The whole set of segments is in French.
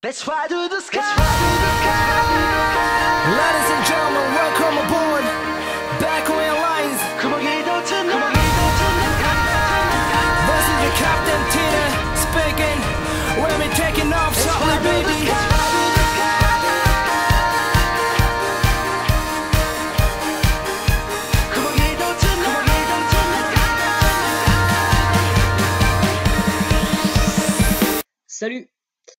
Let's fly to the sky. Ladies and gentlemen, welcome aboard. Back on your lines. This is your Captain Tina speaking. We'll be taking off shortly, baby. Salut!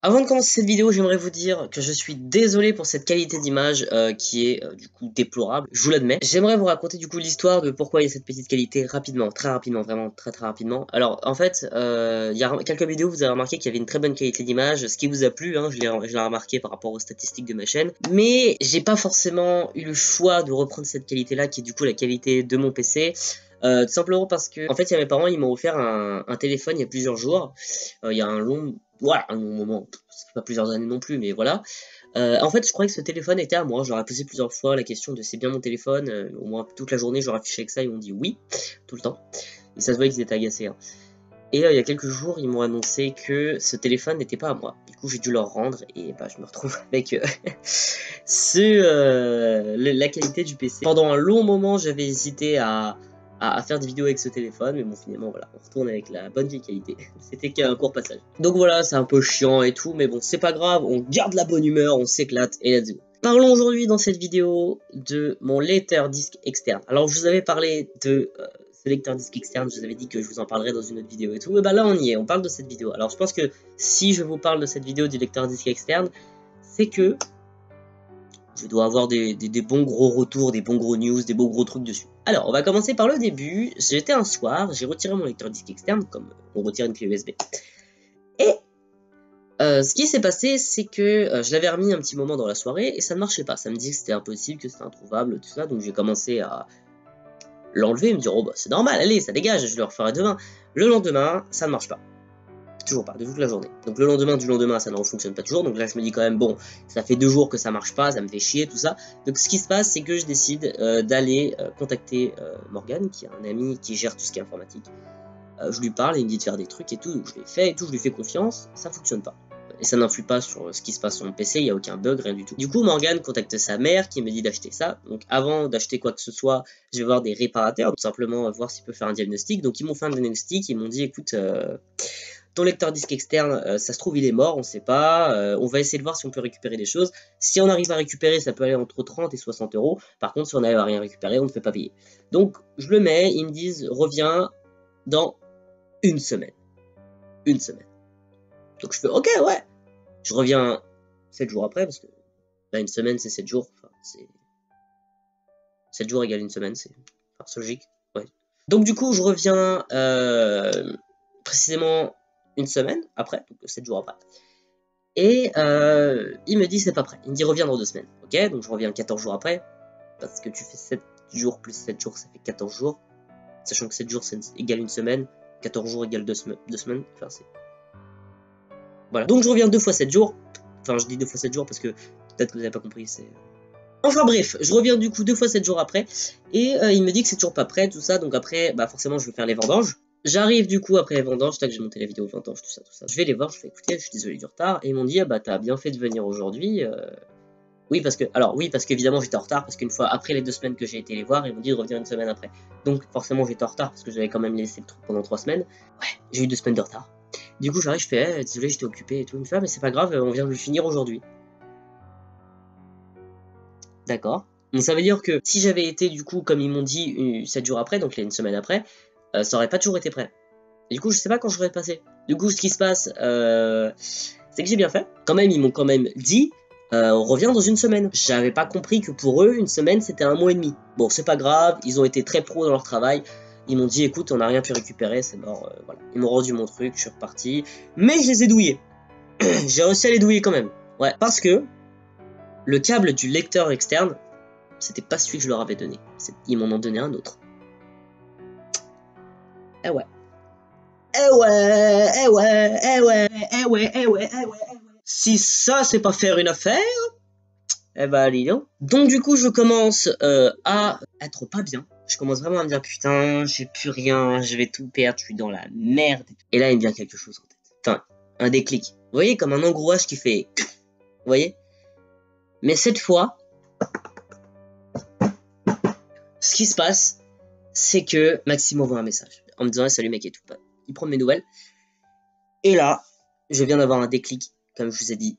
Avant de commencer cette vidéo, j'aimerais vous dire que je suis désolé pour cette qualité d'image qui est du coup déplorable, je vous l'admets. J'aimerais vous raconter du coup l'histoire de pourquoi il y a cette petite qualité rapidement, très rapidement, vraiment très rapidement. Alors en fait, il y a quelques vidéos, vous avez remarqué qu'il y avait une très bonne qualité d'image, ce qui vous a plu, hein, je l'ai remarqué par rapport aux statistiques de ma chaîne. Mais j'ai pas forcément eu le choix de reprendre cette qualité-là, qui est du coup la qualité de mon PC. Tout simplement parce que, en fait, il y a mes parents, ils m'ont offert un téléphone il y a plusieurs jours, il y a un long moment, c'est pas plusieurs années non plus, mais voilà. En fait, je croyais que ce téléphone était à moi, je leur ai posé plusieurs fois la question de c'est bien mon téléphone, au moins toute la journée, je leur ai affiché avec ça, ils m'ont dit oui, tout le temps, et ça se voyait qu'ils étaient agacés, hein. Et il y a quelques jours, ils m'ont annoncé que ce téléphone n'était pas à moi. Du coup, j'ai dû leur rendre et bah, je me retrouve avec la qualité du PC. Pendant un long moment, j'avais hésité à faire des vidéos avec ce téléphone, mais bon, finalement, voilà, on retourne avec la bonne vieille qualité. C'était qu'un court passage. Donc voilà, c'est un peu chiant et tout, mais bon, c'est pas grave, on garde la bonne humeur, on s'éclate et let's go. Parlons aujourd'hui dans cette vidéo de mon lecteur disque externe. Alors, je vous avais parlé de ce lecteur disque externe, je vous avais dit que je vous en parlerai dans une autre vidéo et tout, et bah là, on y est, on parle de cette vidéo. Alors, je pense que si je vous parle de cette vidéo du lecteur disque externe, c'est que je dois avoir des bons gros retours, des bons gros news, des beaux gros trucs dessus. Alors, on va commencer par le début. J'étais un soir, j'ai retiré mon lecteur disque externe, comme on retire une clé USB. Et ce qui s'est passé, c'est que je l'avais remis un petit moment dans la soirée et ça ne marchait pas. Ça me disait que c'était impossible, que c'était introuvable, tout ça. Donc j'ai commencé à l'enlever et me dire, oh bah c'est normal, allez, ça dégage, je le referai demain. Le lendemain, ça ne marche pas. Toujours pas, de toute la journée. Donc le lendemain du lendemain, ça ne fonctionne pas toujours. Donc là, je me dis quand même, bon, ça fait 2 jours que ça marche pas, ça me fait chier, tout ça. Donc ce qui se passe, c'est que je décide d'aller contacter Morgane, qui est un ami qui gère tout ce qui est informatique. Je lui parle, il me dit de faire des trucs et tout, donc je l'ai fait et tout, je lui fais confiance, ça fonctionne pas. Et ça n'influe pas sur ce qui se passe sur mon PC, il n'y a aucun bug, rien du tout. Du coup, Morgane contacte sa mère qui me dit d'acheter ça. Donc avant d'acheter quoi que ce soit, je vais voir des réparateurs, tout simplement voir s'ils peuvent faire un diagnostic. Donc ils m'ont fait un diagnostic, ils m'ont dit, écoute, ton lecteur disque externe, ça se trouve il est mort, on sait pas, on va essayer de voir si on peut récupérer des choses. Si on arrive à récupérer, ça peut aller entre 30 et 60 euros. Par contre, si on n'arrive à rien récupérer, on ne fait pas payer. Donc je le mets, ils me disent, reviens dans une semaine. Une semaine. Donc je fais, ok, ouais. Je reviens 7 jours après, parce que là, une semaine, c'est 7 jours. Enfin, c'est 7 jours égale une semaine, c'est logique. Ouais. Donc du coup, je reviens précisément une semaine après, donc 7 jours après. Et il me dit c'est pas prêt. Il me dit reviens dans 2 semaines. Ok, donc je reviens 14 jours après. Parce que tu fais 7 jours plus 7 jours, ça fait 14 jours. Sachant que 7 jours, c'est égale une semaine. 14 jours égale 2 semaines. Enfin, c'est... Voilà. Donc je reviens 2 fois 7 jours. Enfin, je dis 2 fois 7 jours parce que peut-être que vous n'avez pas compris. C'est... Enfin bref, je reviens du coup 2 fois 7 jours après. Et il me dit que c'est toujours pas prêt, tout ça. Donc après, bah forcément, je vais faire les vendanges. J'arrive du coup après les vendanges, tac, j'ai monté la vidéo vendanges, tout ça. Je vais les voir, je fais écoutez, je suis désolé du retard. Et ils m'ont dit, ah bah t'as bien fait de venir aujourd'hui. Oui, parce qu'évidemment j'étais en retard, parce qu'une fois après les 2 semaines que j'ai été les voir, ils m'ont dit de revenir une semaine après. Donc forcément j'étais en retard, parce que j'avais quand même laissé le truc pendant 3 semaines. Ouais, j'ai eu 2 semaines de retard. Du coup j'arrive, je fais, désolé, j'étais occupé et tout. Il me fait, ah, mais c'est pas grave, on vient de le finir aujourd'hui. D'accord. Donc ça veut dire que si j'avais été du coup, comme ils m'ont dit, 7 jours après, donc là une semaine après, ça aurait pas toujours été prêt. Et du coup, je sais pas quand je vais passer. Du coup, ce qui se passe, c'est que j'ai bien fait. Quand même, ils m'ont quand même dit, on revient dans une semaine. J'avais pas compris que pour eux, une semaine, c'était 1 mois et demi. Bon, c'est pas grave, ils ont été très pros dans leur travail. Ils m'ont dit, écoute, on n'a rien pu récupérer, c'est mort, voilà. Ils m'ont rendu mon truc, je suis reparti. Mais je les ai douillés. J'ai réussi à les douiller quand même. Ouais, parce que le câble du lecteur externe, c'était pas celui que je leur avais donné. Ils m'en ont donné un autre. Eh ouais. Eh ouais, eh ouais, eh ouais, eh ouais, eh ouais, eh ouais. Si ça, c'est pas faire une affaire, eh ben, dis donc. Donc, du coup, je commence à être pas bien. Je commence vraiment à me dire, putain, j'ai plus rien, je vais tout perdre, je suis dans la merde. Et là, il me vient quelque chose en tête. Enfin, un déclic. Vous voyez, comme un engrouage qui fait... voyez? Mais cette fois, ce qui se passe, c'est que Maxime m'envoie un message en me disant salut mec et tout. Il prend mes nouvelles. Et là, je viens d'avoir un déclic, comme je vous ai dit,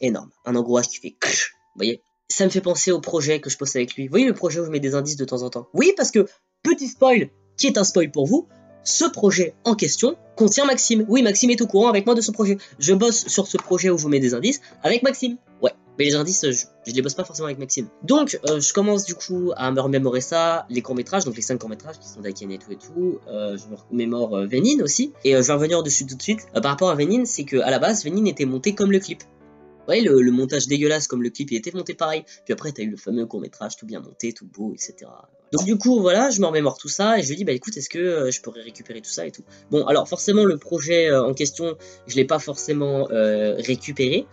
énorme. Un engrouage qui fait... Vous voyez? Ça me fait penser au projet que je poste avec lui. Vous voyez le projet où je mets des indices de temps en temps? Oui, parce que, petit spoil, qui est un spoil pour vous, ce projet en question contient Maxime. Oui, Maxime est au courant avec moi de ce projet. Je bosse sur ce projet où je vous mets des indices avec Maxime. Ouais, mais les indices, je les bosse pas forcément avec Maxime. Donc, je commence du coup à me remémorer ça, les courts-métrages, donc les 5 courts-métrages qui sont d'Aken et tout et tout. Je me remémore Vénine aussi. Et je vais revenir dessus tout de suite. Par rapport à Vénine, c'est que à la base, Vénine était monté comme le clip. Vous voyez, le montage dégueulasse comme le clip, il était monté pareil. Puis après, t'as eu le fameux court-métrage tout bien monté, tout beau, etc. Donc du coup, voilà, je me remémore tout ça et je lui dis, bah écoute, est-ce que je pourrais récupérer tout ça et tout. Bon, alors forcément, le projet en question, je l'ai pas forcément récupéré.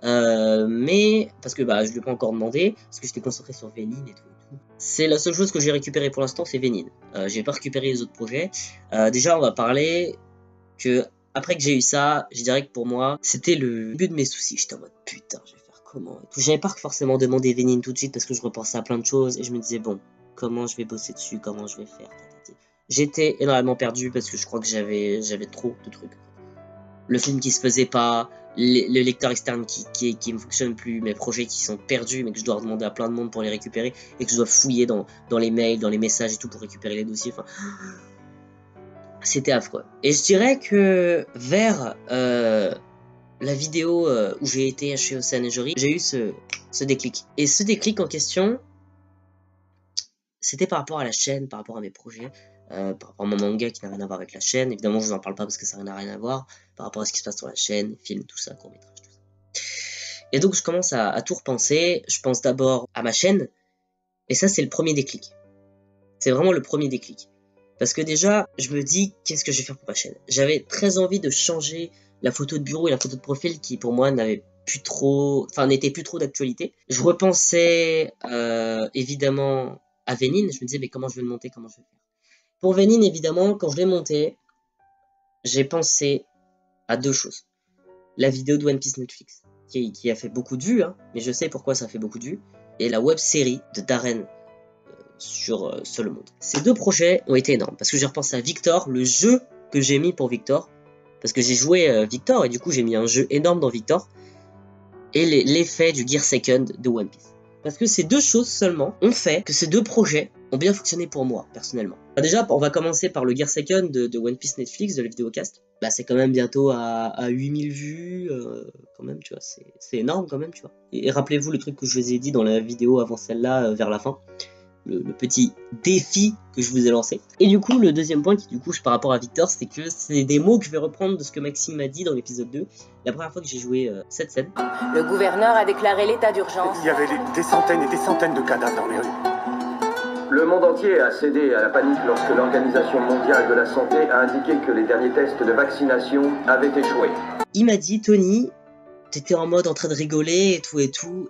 Mais, parce que bah, je lui ai pas encore demandé, parce que j'étais concentré sur Vénine et tout. C'est la seule chose que j'ai récupéré pour l'instant, c'est Vénine. J'ai pas récupéré les autres projets. Déjà, on va parler que... Après que j'ai eu ça, je dirais que pour moi, c'était le début de mes soucis. J'étais en mode putain, je vais faire comment et tout. J'avais pas forcément demandé Vénine tout de suite parce que je repensais à plein de choses et je me disais bon, comment je vais bosser dessus, comment je vais faire. J'étais énormément perdu parce que je crois que j'avais trop de trucs. Le film qui se faisait pas, le lecteur externe qui ne fonctionne plus, mes projets qui sont perdus mais que je dois demander à plein de monde pour les récupérer et que je dois fouiller dans les mails, dans les messages et tout pour récupérer les dossiers. Enfin, c'était affreux. Et je dirais que vers la vidéo où j'ai été chez Océane et Jory, j'ai eu ce déclic. Et ce déclic en question, c'était par rapport à la chaîne, par rapport à mes projets, par rapport à mon manga qui n'a rien à voir avec la chaîne. Évidemment, je vous en parle pas parce que ça n'a rien à voir. Par rapport à ce qui se passe sur la chaîne, film, tout ça, court-métrage, tout ça. Et donc, je commence à tout repenser. Je pense d'abord à ma chaîne. Et ça, c'est le premier déclic. C'est vraiment le premier déclic. Parce que déjà, je me dis, qu'est-ce que je vais faire pour ma chaîne? J'avais très envie de changer la photo de bureau et la photo de profil qui, pour moi, n'était plus trop d'actualité. Je repensais, évidemment, à Vénine. Je me disais, mais comment je vais le monter? Comment je vais faire? Pour Vénine, évidemment, quand je l'ai monté, j'ai pensé à deux choses. La vidéo de One Piece Netflix, qui a fait beaucoup de vues, hein, mais je sais pourquoi ça fait beaucoup de vues. Et la web-série de Darren sur Seul Monde. Ces deux projets ont été énormes parce que j'ai repensé à Victor, le jeu que j'ai mis pour Victor, parce que j'ai joué Victor et du coup j'ai mis un jeu énorme dans Victor et l'effet du Gear Second de One Piece. Parce que ces deux choses seulement ont fait que ces deux projets ont bien fonctionné pour moi, personnellement. Enfin, déjà, on va commencer par le Gear Second de One Piece Netflix, de la vidéocast. Bah, c'est quand même bientôt à 8000 vues, quand même, tu vois, c'est énorme quand même, tu vois. Et rappelez-vous le truc que je vous ai dit dans la vidéo avant celle-là, vers la fin. Le petit défi que je vous ai lancé. Et du coup, le deuxième point qui du coup, par rapport à Victor, c'est que c'est des mots que je vais reprendre de ce que Maxime m'a dit dans l'épisode 2, la première fois que j'ai joué cette scène. Le gouverneur a déclaré l'état d'urgence. Il y avait des centaines et des centaines de cadavres dans les rues. Le monde entier a cédé à la panique lorsque l'Organisation mondiale de la santé a indiqué que les derniers tests de vaccination avaient échoué. Il m'a dit, Tony, t'étais en mode en train de rigoler et tout,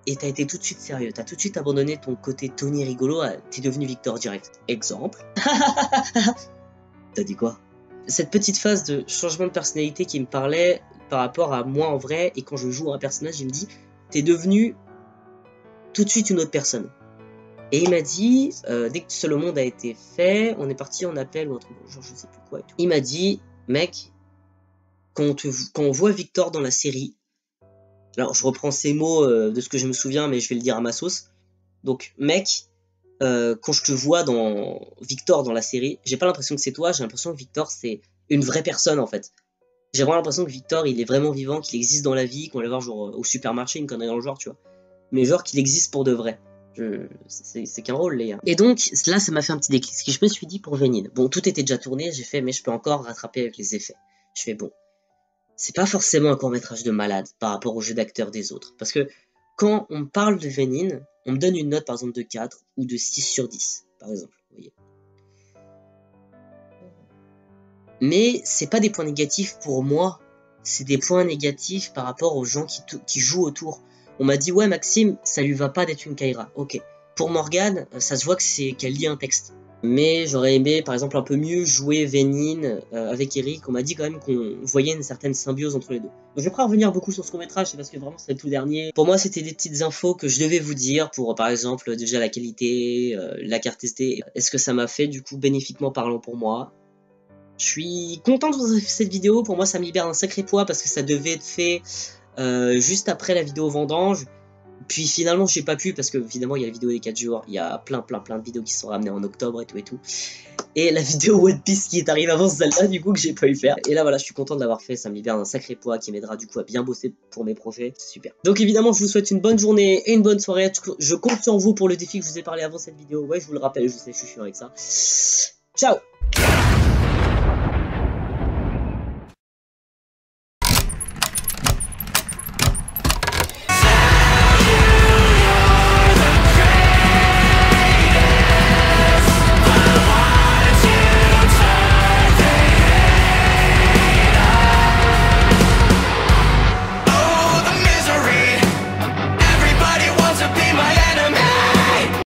et t'as été tout de suite sérieux, t'as tout de suite abandonné ton côté Tony rigolo, t'es devenu Victor direct. Exemple. T'as dit quoi? Cette petite phase de changement de personnalité qui me parlait par rapport à moi en vrai, et quand je joue un personnage, il me dit, t'es devenu tout de suite une autre personne. Et il m'a dit, dès que Seul au Monde a été fait, on est parti en appel ou un truc, genre je sais plus quoi et tout. Il m'a dit, mec, quand on voit Victor dans la série, alors je reprends ces mots de ce que je me souviens, mais je vais le dire à ma sauce. Donc mec, quand je te vois dans Victor dans la série, j'ai pas l'impression que c'est toi, j'ai l'impression que Victor c'est une vraie personne en fait. J'ai vraiment l'impression que Victor il est vraiment vivant, qu'il existe dans la vie, qu'on va le voir genre au supermarché, une connerie dans le genre, tu vois. Mais genre qu'il existe pour de vrai. C'est qu'un rôle les gars. Et donc là ça m'a fait un petit déclic, ce que je me suis dit pour Vénine. Bon, tout était déjà tourné, j'ai fait mais je peux encore rattraper avec les effets. Je fais bon. C'est pas forcément un court-métrage de malade par rapport au jeu d'acteur des autres. Parce que quand on me parle de Vénine, on me donne une note par exemple de 4 ou de 6 sur 10, par exemple. Vous voyez. Mais c'est pas des points négatifs pour moi, c'est des points négatifs par rapport aux gens qui jouent autour. On m'a dit, ouais Maxime, ça lui va pas d'être une Kaira. Ok. Pour Morgane, ça se voit qu'elle lit un texte. Mais j'aurais aimé par exemple un peu mieux jouer Vénine avec Eric. On m'a dit quand même qu'on voyait une certaine symbiose entre les deux. Donc je vais pas revenir beaucoup sur ce court-métrage, c'est parce que vraiment c'est le tout dernier. Pour moi c'était des petites infos que je devais vous dire pour par exemple déjà la qualité, la carte SD. Est-ce que ça m'a fait du coup bénéfiquement parlant pour moi? Je suis content de vous faire cette vidéo, pour moi ça me libère un sacré poids parce que ça devait être fait juste après la vidéo vendange. Puis finalement j'ai pas pu parce que évidemment il y a la vidéo des 4 jours, il y a plein de vidéos qui sont ramenées en octobre et tout. Et la vidéo One Piece qui est arrivée avant celle-là du coup que j'ai pas eu faire. Et là voilà je suis content de l'avoir fait, ça me libère un sacré poids qui m'aidera du coup à bien bosser pour mes projets, c'est super. Donc évidemment je vous souhaite une bonne journée et une bonne soirée, je compte sur vous pour le défi que je vous ai parlé avant cette vidéo. Ouais je vous le rappelle, je sais je suis chiant avec ça. Ciao.